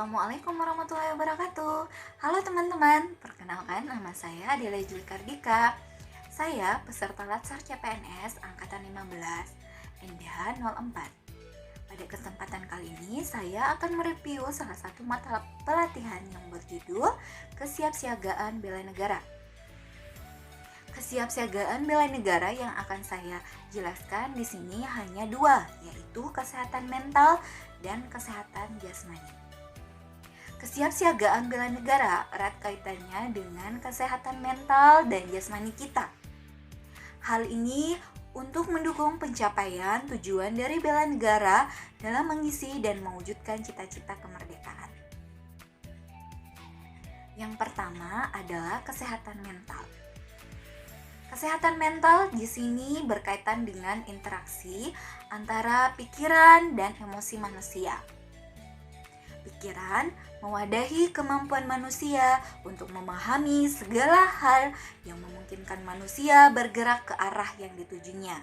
Assalamualaikum warahmatullahi wabarakatuh. Halo teman-teman, perkenalkan nama saya Adela Juli Kardika. Saya peserta Latsar CPNS Angkatan 15 Endah 04. Pada kesempatan kali ini saya akan mereview salah satu mata pelatihan yang berjudul Kesiapsiagaan Bela Negara. Kesiapsiagaan bela negara yang akan saya jelaskan di sini hanya dua, yaitu kesehatan mental dan kesehatan jasmani. Kesiapsiagaan bela negara erat kaitannya dengan kesehatan mental dan jasmani kita. Hal ini untuk mendukung pencapaian tujuan dari bela negara dalam mengisi dan mewujudkan cita-cita kemerdekaan. Yang pertama adalah kesehatan mental. Kesehatan mental di sini berkaitan dengan interaksi antara pikiran dan emosi manusia. Pikiran mewadahi kemampuan manusia untuk memahami segala hal yang memungkinkan manusia bergerak ke arah yang ditujunya.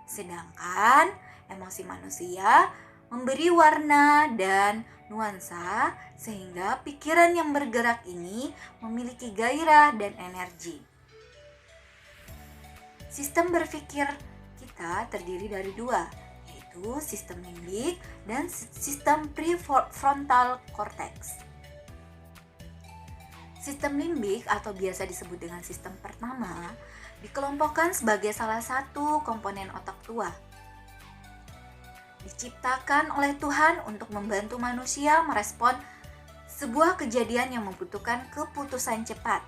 Sedangkan emosi manusia memberi warna dan nuansa sehingga pikiran yang bergerak ini memiliki gairah dan energi. Sistem berpikir kita terdiri dari dua, yaitu sistem limbik dan sistem prefrontal cortex. Sistem limbik atau biasa disebut dengan sistem pertama dikelompokkan sebagai salah satu komponen otak tua. Diciptakan oleh Tuhan untuk membantu manusia merespon sebuah kejadian yang membutuhkan keputusan cepat.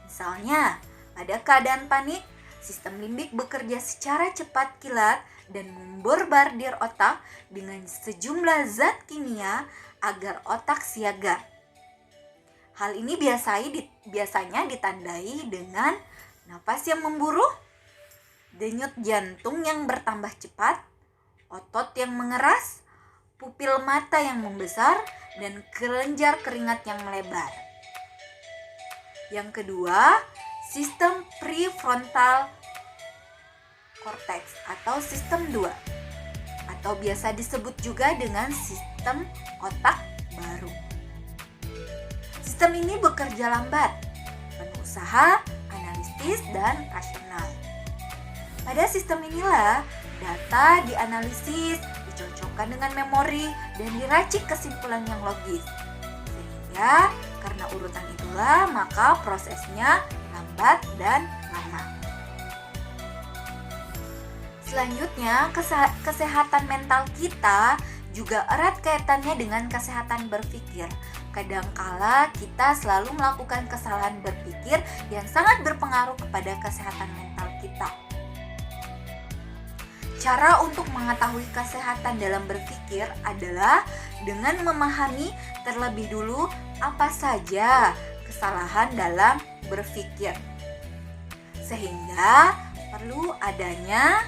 Misalnya, pada keadaan panik, sistem limbik bekerja secara cepat kilat dan membombardir otak dengan sejumlah zat kimia agar otak siaga. Hal ini biasanya ditandai dengan napas yang memburu, denyut jantung yang bertambah cepat, otot yang mengeras, pupil mata yang membesar, dan kelenjar keringat yang melebar. Yang kedua, sistem prefrontal cortex atau sistem 2 atau biasa disebut juga dengan sistem otak baru. Sistem ini bekerja lambat, penuh usaha, analitis, dan rasional. Pada sistem inilah data dianalisis, dicocokkan dengan memori, dan diracik kesimpulan yang logis. Sehingga karena urutan itulah maka prosesnya lambat dan lama. Selanjutnya, kesehatan mental kita juga erat kaitannya dengan kesehatan berpikir. Kadangkala kita selalu melakukan kesalahan berpikir yang sangat berpengaruh kepada kesehatan mental kita. Cara untuk mengetahui kesehatan dalam berpikir adalah dengan memahami terlebih dulu apa saja kesalahan dalam berpikir, sehingga perlu adanya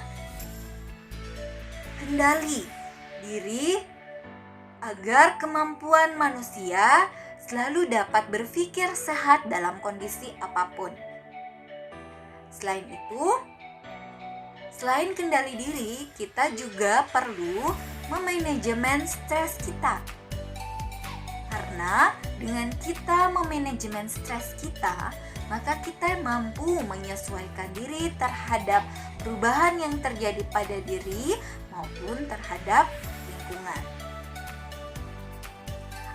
kendali diri agar kemampuan manusia selalu dapat berpikir sehat dalam kondisi apapun. Selain itu, selain kendali diri, kita juga perlu memanajemen stres kita. Karena dengan kita memanajemen stres kita, maka kita mampu menyesuaikan diri terhadap perubahan yang terjadi pada diri maupun terhadap lingkungan.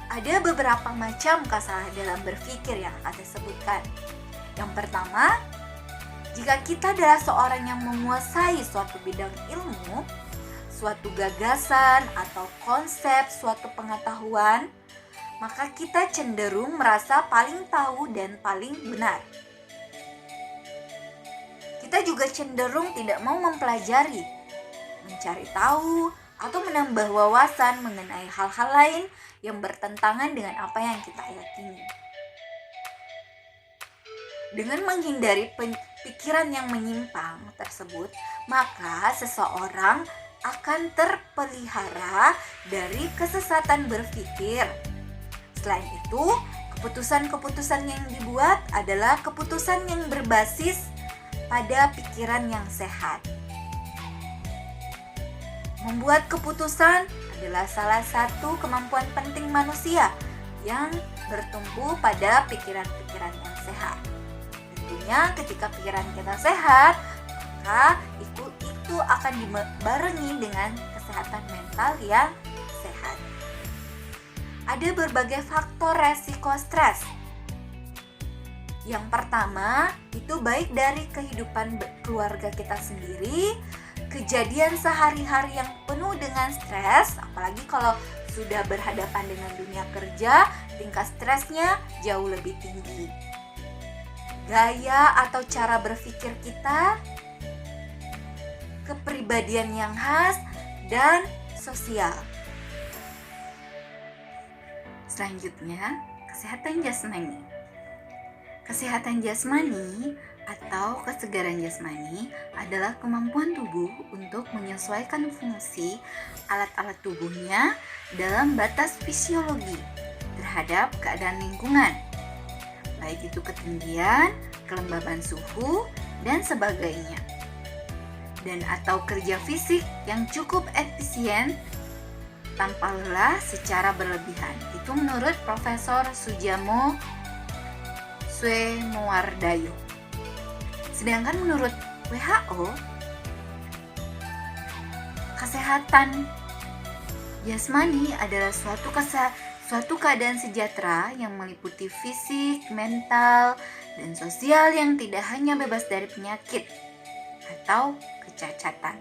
Ada beberapa macam kesalahan dalam berpikir yang akan saya sebutkan. Yang pertama, jika kita adalah seorang yang menguasai suatu bidang ilmu, suatu gagasan atau konsep suatu pengetahuan, maka kita cenderung merasa paling tahu dan paling benar. Kita juga cenderung tidak mau mempelajari, mencari tahu, atau menambah wawasan mengenai hal-hal lain yang bertentangan dengan apa yang kita yakini. Dengan menghindari pikiran yang menyimpang tersebut, maka seseorang akan terpelihara dari kesesatan berpikir. Selain itu, keputusan-keputusan yang dibuat adalah keputusan yang berbasis pada pikiran yang sehat. Membuat keputusan adalah salah satu kemampuan penting manusia yang bertumbuh pada pikiran-pikiran yang sehat. Tentunya ketika pikiran kita sehat, maka itu akan dibarengi dengan kesehatan mental yang sehat. Ada berbagai faktor resiko stres. Yang pertama, itu baik dari kehidupan keluarga kita sendiri, kejadian sehari-hari yang penuh dengan stres, apalagi kalau sudah berhadapan dengan dunia kerja, tingkat stresnya jauh lebih tinggi. Gaya atau cara berpikir kita, kepribadian yang khas, dan sosial. Selanjutnya, kesehatan jasmani. Kesehatan jasmani atau kesegaran jasmani adalah kemampuan tubuh untuk menyesuaikan fungsi alat-alat tubuhnya dalam batas fisiologi terhadap keadaan lingkungan, baik itu ketinggian, kelembaban suhu, dan sebagainya. Dan atau kerja fisik yang cukup efisien tanpa lelah secara berlebihan. Itu menurut Profesor Sujamo Swemowardayo. Sedangkan menurut WHO, kesehatan jasmani adalah suatu keadaan sejahtera yang meliputi fisik, mental, dan sosial yang tidak hanya bebas dari penyakit atau kecacatan.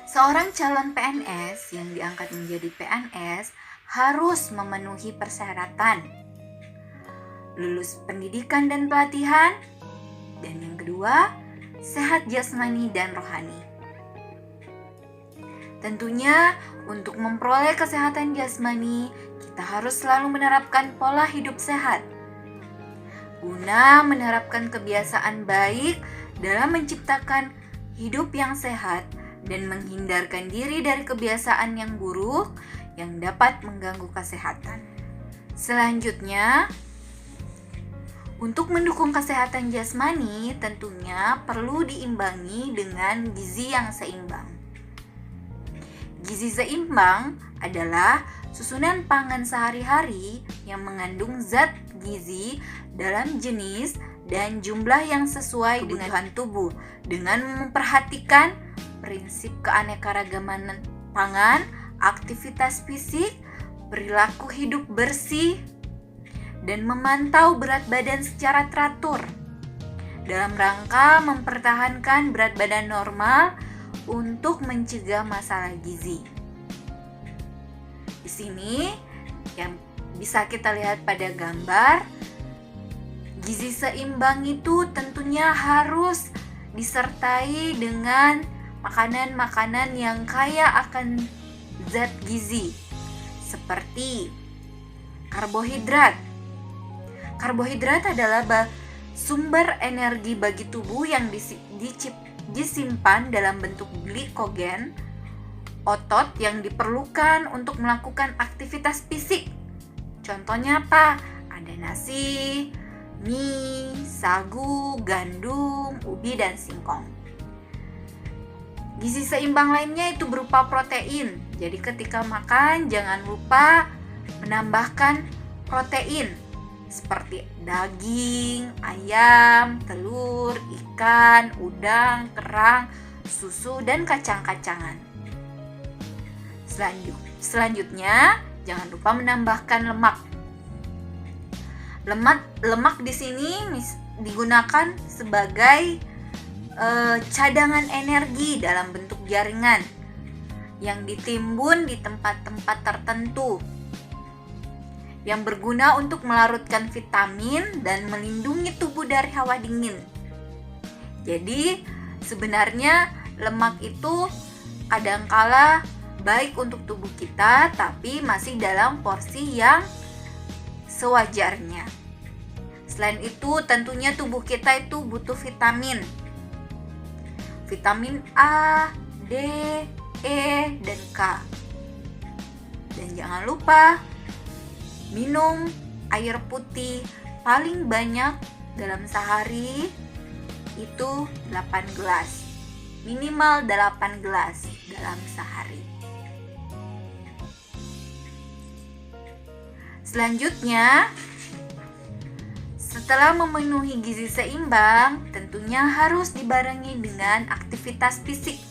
Seorang calon PNS yang diangkat menjadi PNS harus memenuhi persyaratan lulus pendidikan dan pelatihan, dan yang kedua, sehat jasmani dan rohani. Tentunya untuk memperoleh kesehatan jasmani, kita harus selalu menerapkan pola hidup sehat guna menerapkan kebiasaan baik dalam menciptakan hidup yang sehat dan menghindarkan diri dari kebiasaan yang buruk yang dapat mengganggu kesehatan. Selanjutnya, untuk mendukung kesehatan jasmani tentunya perlu diimbangi dengan gizi yang seimbang. Gizi seimbang adalah susunan pangan sehari-hari yang mengandung zat gizi dalam jenis dan jumlah yang sesuai dengan kebutuhan tubuh dengan memperhatikan prinsip keanekaragaman pangan, aktivitas fisik, perilaku hidup bersih, dan memantau berat badan secara teratur dalam rangka mempertahankan berat badan normal untuk mencegah masalah gizi. Di sini yang bisa kita lihat pada gambar, gizi seimbang itu tentunya harus disertai dengan makanan-makanan yang kaya akan zat gizi seperti karbohidrat. Karbohidrat adalah sumber energi bagi tubuh yang disimpan dalam bentuk glikogen, otot yang diperlukan untuk melakukan aktivitas fisik. Contohnya apa? Ada nasi, mie, sagu, gandum, ubi, dan singkong. Gizi seimbang lainnya itu berupa protein. Jadi ketika makan jangan lupa menambahkan protein seperti daging, ayam, telur, ikan, udang, kerang, susu, dan kacang-kacangan. Selanjutnya, jangan lupa menambahkan lemak. Lemak di sini digunakan sebagai cadangan energi dalam bentuk jaringan yang ditimbun di tempat-tempat tertentu, yang berguna untuk melarutkan vitamin dan melindungi tubuh dari hawa dingin. Jadi sebenarnya lemak itu kadangkala baik untuk tubuh kita, tapi masih dalam porsi yang sewajarnya. Selain itu tentunya tubuh kita itu butuh vitamin A, D, E, dan K. Dan jangan lupa minum air putih paling banyak dalam sehari itu 8 gelas. minimal 8 gelas dalam sehari. Selanjutnya, setelah memenuhi gizi seimbang, tentunya harus dibarengi dengan aktivitas fisik.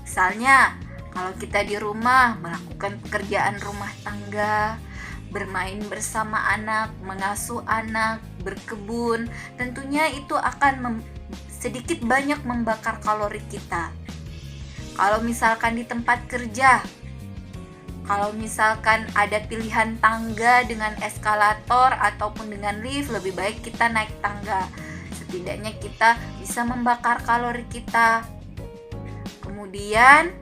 Misalnya, kalau kita di rumah melakukan pekerjaan rumah tangga, bermain bersama anak, mengasuh anak, berkebun, tentunya itu akan sedikit banyak membakar kalori kita. Kalau misalkan di tempat kerja, kalau misalkan ada pilihan tangga dengan eskalator ataupun dengan lift, lebih baik kita naik tangga. Setidaknya kita bisa membakar kalori kita. Kemudian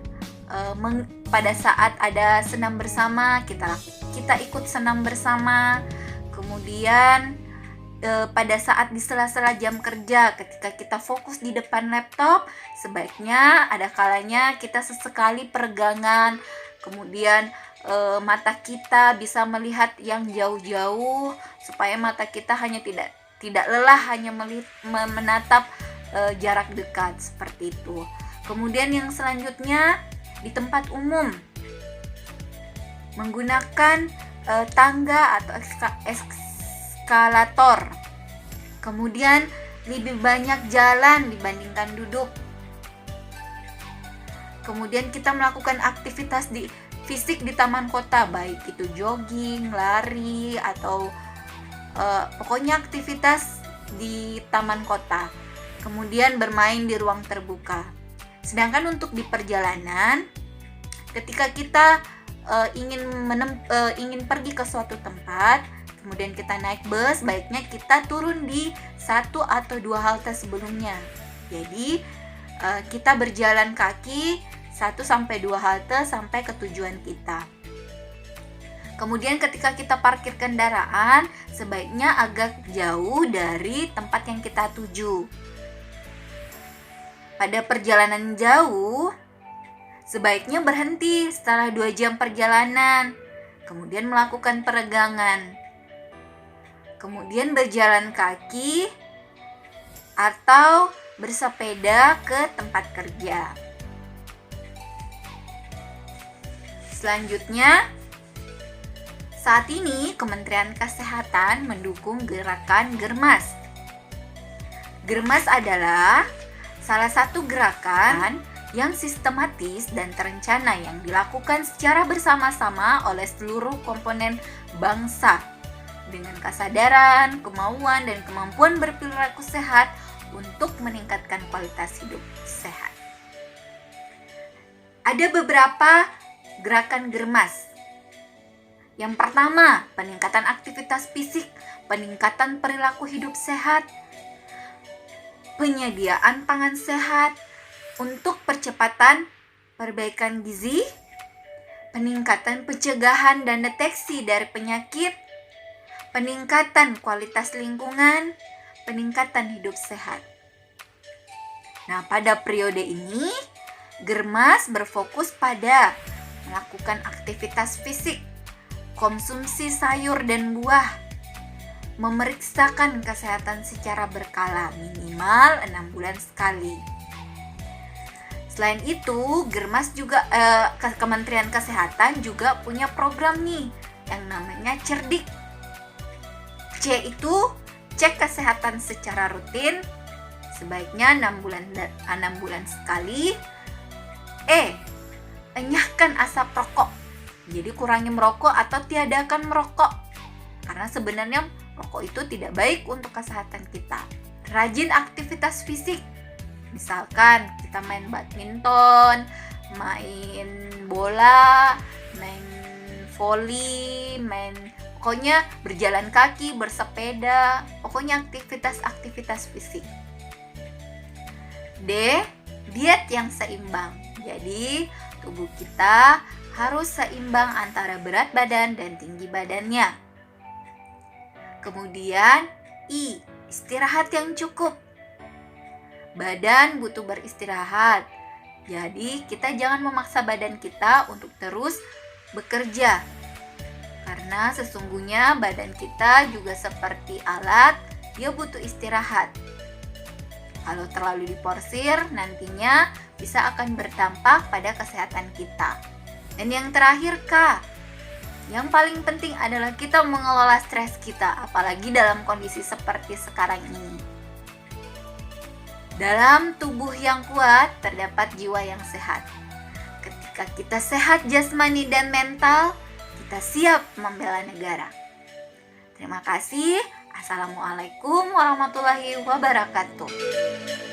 pada saat ada senam bersama, kita ikut senam bersama. Kemudian pada saat di sela-sela jam kerja, ketika kita fokus di depan laptop, sebaiknya ada kalanya kita sesekali peregangan. Kemudian mata kita bisa melihat yang jauh-jauh, supaya mata kita hanya tidak lelah hanya menatap jarak dekat, seperti itu. Kemudian yang selanjutnya, di tempat umum menggunakan tangga atau eskalator. Kemudian lebih banyak jalan dibandingkan duduk. Kemudian kita melakukan aktivitas fisik di taman kota, baik itu jogging, lari, atau pokoknya aktivitas di taman kota. Kemudian bermain di ruang terbuka. Sedangkan untuk di perjalanan, ketika kita ingin pergi ke suatu tempat, kemudian kita naik bus, baiknya kita turun di 1 atau 2 halte sebelumnya. Jadi kita berjalan kaki 1-2 halte sampai ke tujuan kita. Kemudian ketika kita parkir kendaraan, sebaiknya agak jauh dari tempat yang kita tuju. Pada perjalanan jauh, sebaiknya berhenti setelah 2 jam perjalanan, kemudian melakukan peregangan. Kemudian berjalan kaki atau bersepeda ke tempat kerja. Selanjutnya, saat ini Kementerian Kesehatan mendukung gerakan Germas. Germas adalah salah satu gerakan yang sistematis dan terencana yang dilakukan secara bersama-sama oleh seluruh komponen bangsa dengan kesadaran, kemauan, dan kemampuan berperilaku sehat untuk meningkatkan kualitas hidup sehat. Ada beberapa gerakan Germas. Yang pertama, peningkatan aktivitas fisik, peningkatan perilaku hidup sehat, penyediaan pangan sehat untuk percepatan perbaikan gizi, peningkatan pencegahan dan deteksi dari penyakit, peningkatan kualitas lingkungan, peningkatan hidup sehat. Nah, pada periode ini, Germas berfokus pada melakukan aktivitas fisik, konsumsi sayur dan buah, memeriksakan kesehatan secara berkala minimal 6 bulan sekali. Selain itu, Germas juga Kementerian Kesehatan juga punya program nih yang namanya Cerdik. C itu cek kesehatan secara rutin, sebaiknya 6 bulan sekali. E, enyahkan asap rokok. Jadi kurangi merokok atau tiadakan merokok. Karena sebenarnya rokok itu tidak baik untuk kesehatan kita. Rajin aktivitas fisik. Misalkan kita main badminton, main bola, main voli, pokoknya berjalan kaki, bersepeda, pokoknya aktivitas fisik. D, diet yang seimbang. Jadi, tubuh kita harus seimbang antara berat badan dan tinggi badannya. Kemudian, I, istirahat yang cukup. Badan butuh beristirahat. Jadi, kita jangan memaksa badan kita untuk terus bekerja. Karena sesungguhnya badan kita juga seperti alat, dia butuh istirahat. Kalau terlalu diporsir, nantinya bisa akan berdampak pada kesehatan kita. Dan yang terakhir, Kak, yang paling penting adalah kita mengelola stres kita, apalagi dalam kondisi seperti sekarang ini. Dalam tubuh yang kuat, terdapat jiwa yang sehat. Ketika kita sehat jasmani dan mental, kita siap membela negara. Terima kasih. Assalamualaikum warahmatullahi wabarakatuh.